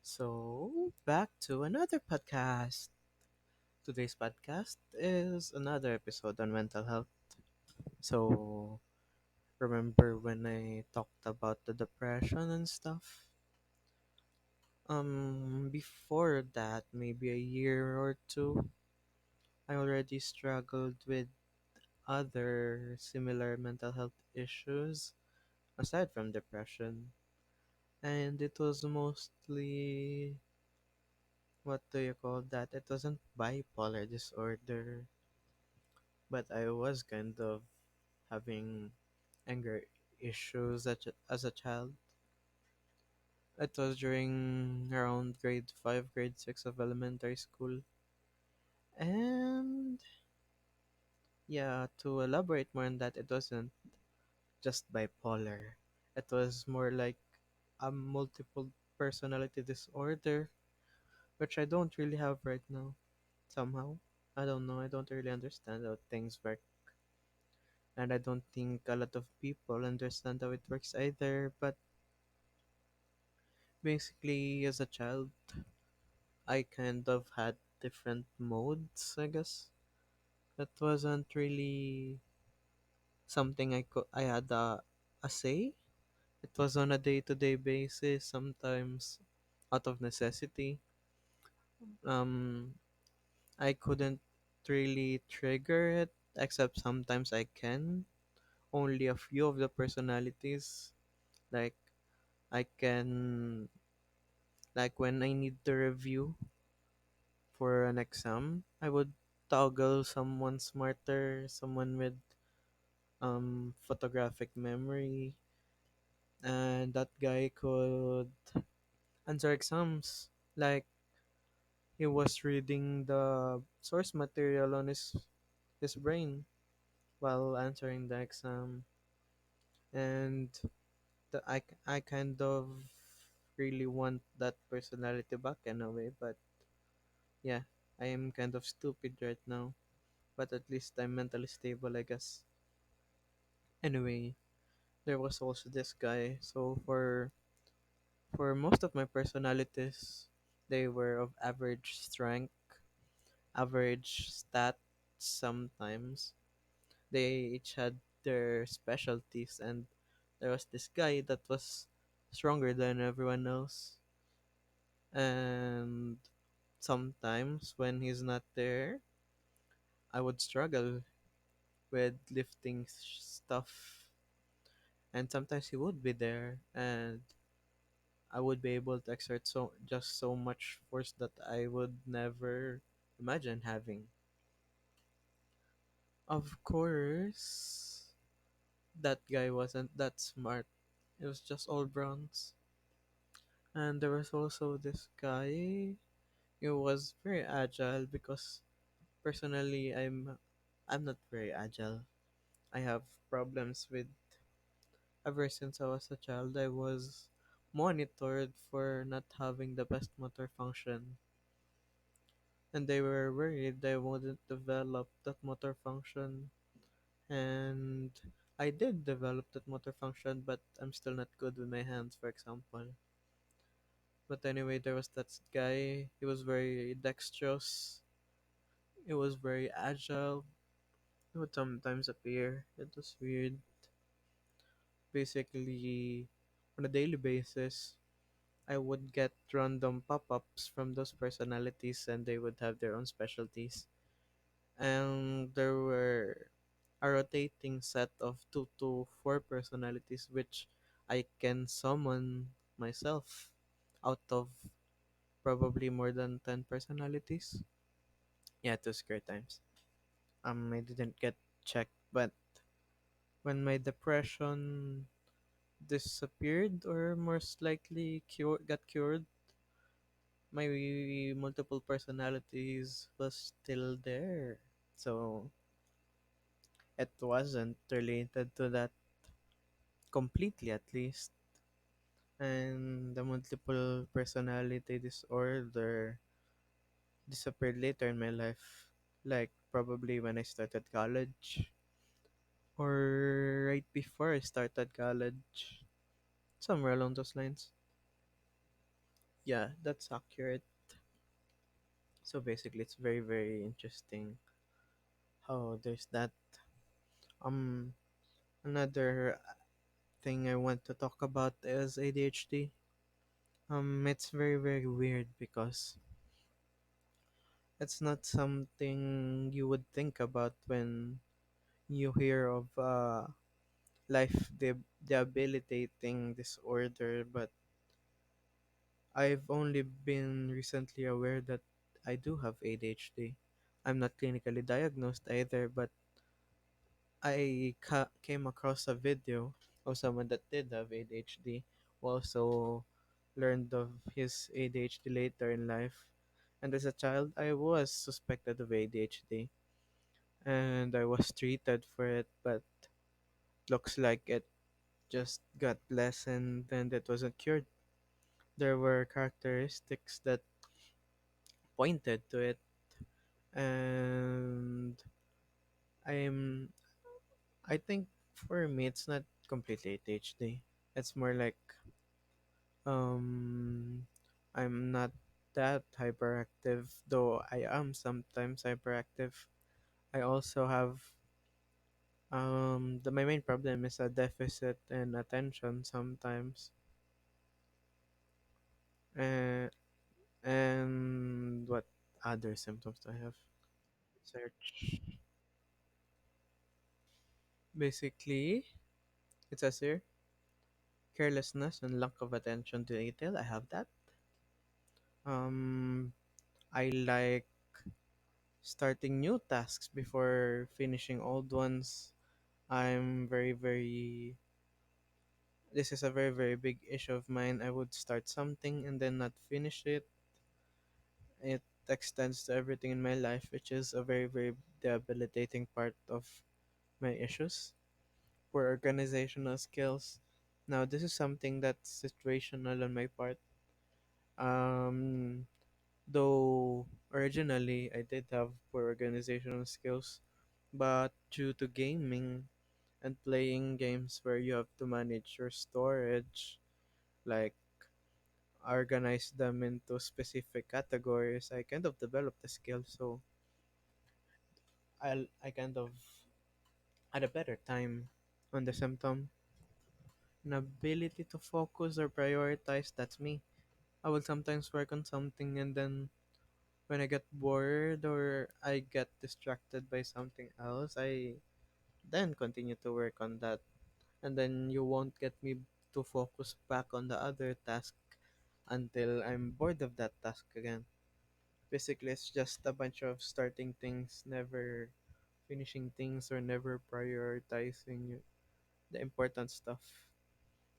So, back to another podcast. Today's podcast is another episode on mental health. So, remember when I talked about the depression and stuff? Before that, maybe a year or two, I already struggled with other similar mental health issues aside from depression. And it was mostly, what do you call that? It wasn't bipolar disorder, but I was kind of having anger issues as a child. It was during around grade 5, grade 6 of elementary school. And yeah, to elaborate more on that, it wasn't just bipolar. It was more like a multiple personality disorder, which I don't really have right now, somehow. I don't know, I don't really understand how things work. And I don't think a lot of people understand how it works either. But basically, as a child, I kind of had different modes, I guess. That wasn't really something I had a say. It was on a day-to-day basis, sometimes out of necessity. Um, I couldn't really trigger it, except sometimes I can. Only a few of the personalities, like I can, like when I need to review for an exam, I would toggle someone smarter, someone with photographic memory, and that guy could answer exams like he was reading the source material on his brain while answering the exam. And I kind of really want that personality back in a way, but yeah, I am kind of stupid right now, but at least I'm mentally stable, I guess. Anyway, there was also this guy. So for most of my personalities, they were of average strength, average stats sometimes. They each had their specialties, and there was this guy that was stronger than everyone else. And sometimes when he's not there, I would struggle with lifting stuff. And sometimes he would be there, and I would be able to exert so much force that I would never imagine having. Of course, that guy wasn't that smart. It was just all bronze. And there was also this guy. He was very agile because personally I'm not very agile. I have problems with ever since I was a child. I was monitored for not having the best motor function, and they were worried I wouldn't develop that motor function. And I did develop that motor function, but I'm still not good with my hands, for example. But anyway, there was that guy. He was very dexterous. He was very agile. He would sometimes appear. It was weird. Basically, on a daily basis, I would get random pop-ups from those personalities, and they would have their own specialties. And there were a rotating set of 2 to 4 personalities which I can summon myself out of probably more than 10 personalities. Yeah, it was great times. I didn't get checked, but when my depression disappeared or most likely got cured, my multiple personalities was still there. So it wasn't related to that completely, at least. And the multiple personality disorder disappeared later in my life, like probably when I started college or right before I started college, somewhere along those lines. Yeah, that's accurate. So basically, it's very, very interesting how there's that. Um, Another thing I want to talk about is ADHD. It's very, very weird because it's not something you would think about when you hear of debilitating disorder, but I've only been recently aware that I do have ADHD. I'm not clinically diagnosed either, but came across a video of someone that did have ADHD, who also learned of his ADHD later in life. And as a child, I was suspected of ADHD and I was treated for it, but looks like it just got lessened and it wasn't cured. There were characteristics that pointed to it, and I'm I think for me it's not completely ADHD. It's more like um I'm not that hyperactive, though I am sometimes hyperactive. I also have my main problem is a deficit in attention sometimes. Uh, and what other symptoms do I have? Search. Basically, it says here carelessness and lack of attention to detail. I have that. Um, I like starting new tasks before finishing old ones. I'm very, very. This is a very, very big issue of mine. I would start something and then not finish it. It extends to everything in my life, which is a very, very debilitating part of my issues. Poor organizational skills. Now, this is something that's situational on my part. Um, though originally I did have poor organizational skills, but due to gaming and playing games where you have to manage your storage, like organize them into specific categories, I kind of developed the skill. So I kind of had a better time on the symptom. An ability to focus or prioritize, that's me. I will sometimes work on something and then when I get bored or I get distracted by something else, I then continue to work on that. And then you won't get me to focus back on the other task until I'm bored of that task again. Basically, it's just a bunch of starting things, never finishing things, or never prioritizing the important stuff.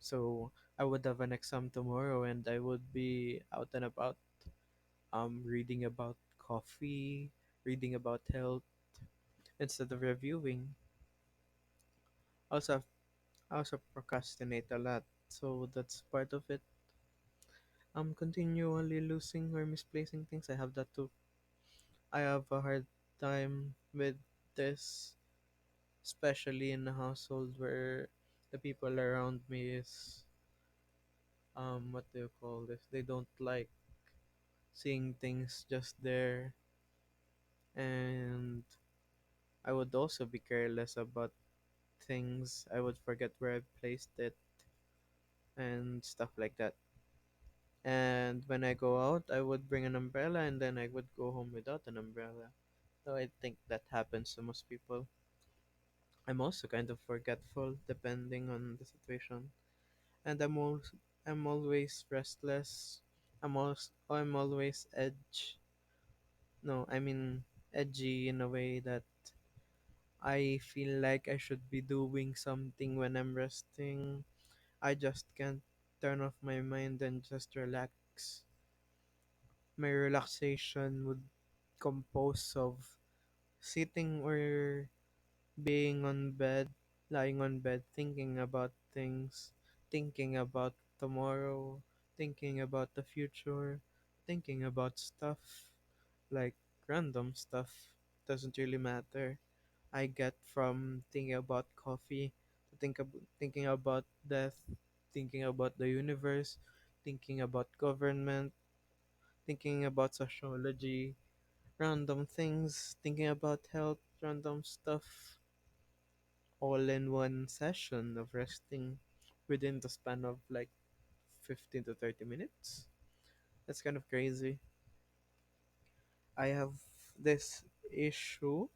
So I would have an exam tomorrow and I would be out and about reading about coffee, reading about health instead of reviewing. Also, I also procrastinate a lot, so that's part of it. I'm continually losing or misplacing things. I have that too. I have a hard time with this, especially in a household where the people around me is what do you call this? They don't like seeing things just there, and I would also be careless about things. I would forget where I placed it and stuff like that. And when I go out, I would bring an umbrella and then I would go home without an umbrella. So I think that happens to most people. I'm also kind of forgetful depending on the situation. And I'm always restless. I'm always I mean edgy in a way that I feel like I should be doing something when I'm resting. I just can't turn off my mind and just relax. My relaxation would compose of sitting or being on bed, lying on bed, thinking about things, thinking about tomorrow, thinking about the future, thinking about stuff, like random stuff. Doesn't really matter. I get from thinking about coffee to thinking about death, thinking about the universe, thinking about government, thinking about sociology, random things, thinking about health, random stuff, all in one session of resting within the span of like 15 to 30 minutes. That's kind of crazy. I have this issue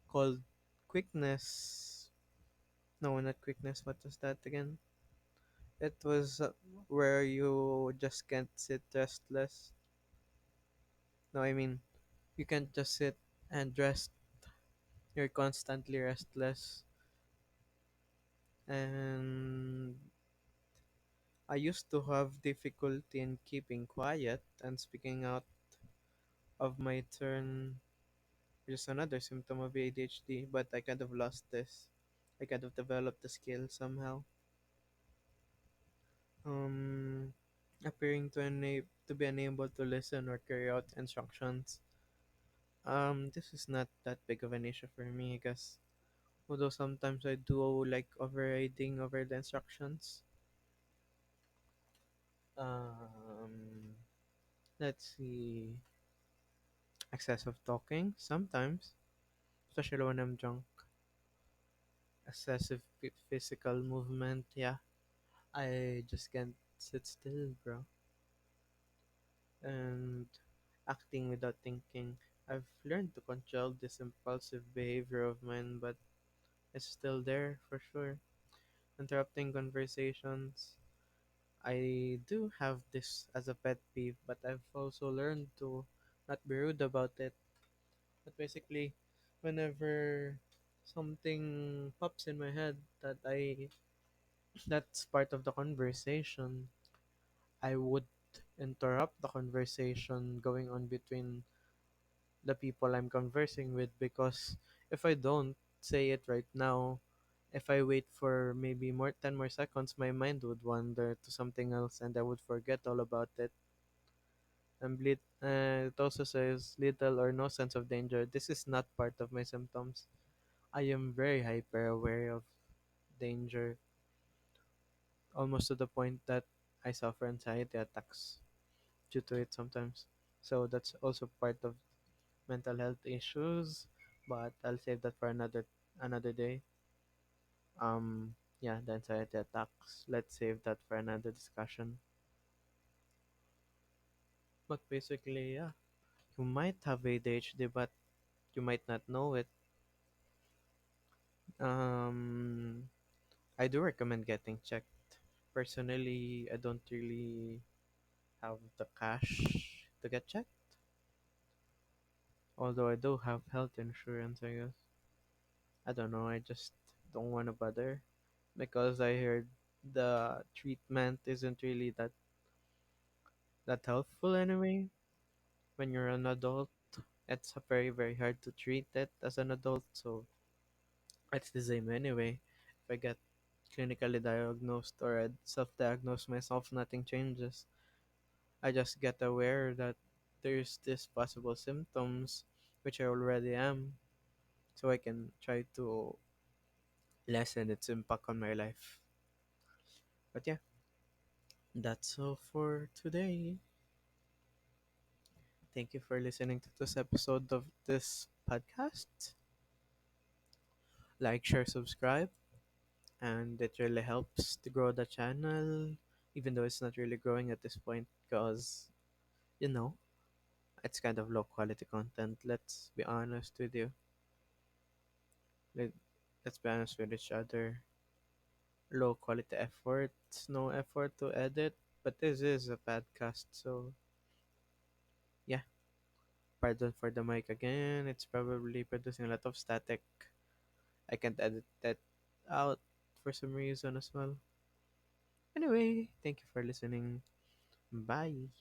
called quickness. No, not quickness. What was that again? It was where you just can't sit restless. No, I mean, you can't just sit and rest. You're constantly restless. And I used to have difficulty in keeping quiet and speaking out of my turn, which is another symptom of ADHD, but I kind of lost this. I kind of developed the skill somehow. Um, Appearing to be unable to listen or carry out instructions. This is not that big of an issue for me, I guess. Although sometimes I do like overriding over the instructions. Um, let's see. Excessive talking sometimes, especially when I'm drunk. Excessive physical movement. Yeah, I just can't sit still, bro. And acting without thinking. I've learned to control this impulsive behavior of mine, but it's still there for sure. Interrupting conversations. I do have this as a pet peeve, but I've also learned to not be rude about it. But basically, whenever something pops in my head that's part of the conversation, I would interrupt the conversation going on between the people I'm conversing with, because if I don't say it right now, if I wait for maybe more 10 more seconds, my mind would wander to something else and I would forget all about it. And it also says little or no sense of danger. This is not part of my symptoms. I am very hyper aware of danger, almost to the point that I suffer anxiety attacks due to it sometimes. So that's also part of mental health issues, but I'll save that for another day. Yeah, the anxiety attacks. Let's save that for another discussion. But basically, yeah, you might have ADHD, but you might not know it. Um, I do recommend getting checked. Personally, I don't really have the cash to get checked. Although I do have health insurance, I guess. I don't know, I just don't want to bother because I heard the treatment isn't really that helpful anyway. When you're an adult, it's very very hard to treat it as an adult, so it's the same anyway. If I get clinically diagnosed or I self-diagnose myself, nothing changes. I just get aware that there's this possible symptoms, which I already am, so I can try to lessen its impact on my life. But yeah, that's all for today. Thank you for listening to this episode of this podcast. Like, share, subscribe, and it really helps to grow the channel, even though it's not really growing at this point because, you know, it's kind of low quality content. Let's be honest with you. Let, let's be honest with each other. Low quality efforts, no effort to edit, but this is a podcast, so yeah. Pardon for the mic again. It's probably producing a lot of static. I can't edit that out for some reason as well. Anyway, thank you for listening. Bye.